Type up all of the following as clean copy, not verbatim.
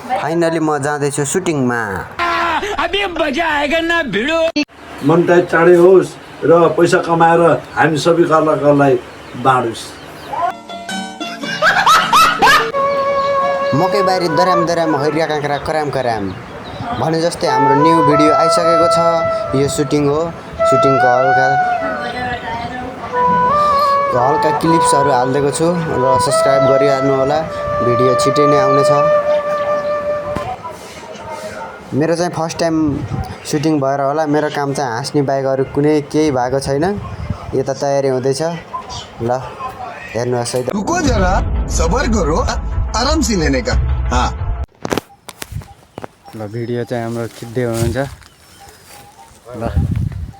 Finally म जाँदैछु सुटिङमा। अभी मजा आएगा ना भिडो। मोनेटाइज चाँडै होस् र पैसा कमाएर हामी सबै कलाकारलाई बाँडोस्। मकैबारी दराम दराम हैरिया काँक्रा कराम कराम भने जस्तै हाम्रो न्यू भिडियो आइसकेको छ। यो सुटिङ हो। सुटिङको हल्का क्लिप्सहरू हालिदिएको छु र सब्सक्राइब गरिहाल्नु होला। भिडियो छिटै नै आउनेछ। मेरो चाहिँ फर्स्ट टाइम सुटिङ भएर होला। मेरो काम चाहिँ हाँस्ने बाहेक अरू कुनै केही भएको छैन। यता तयारी हुँदैछ। ल हेर्नुहोस् है त। रुको जरा सबर करो आराम से लेने का। हाँ ल भिडियो चाहिँ हाम्रो खिच्दै हुनुहुन्छ। ल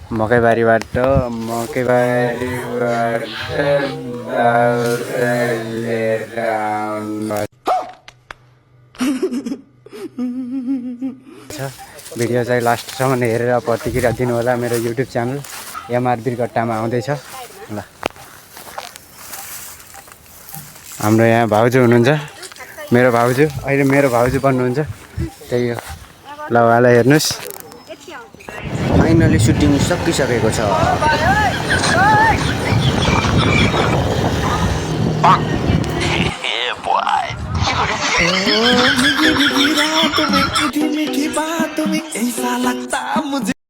मकैबारीबाट भिडियो चाहिँ लास्टसम्म हेरेर प्रतिक्रिया दिनु होला। मेरो युट्युब च्यानल एमआर बिरगट्टामा आउँदैछ। ल हाम्रो यहाँ भाउजू हुनुहुन्छ। मेरो भाउजू अहिले मेरो भाउजू बन्नुहुन्छ। त्यही हो। ल उहाँलाई हेर्नुहोस्। फाइनली सुटिङ सकिसकेको छ। मीठी मीठी रात में मीठी मीठी बात में ऐसा लगता मुझे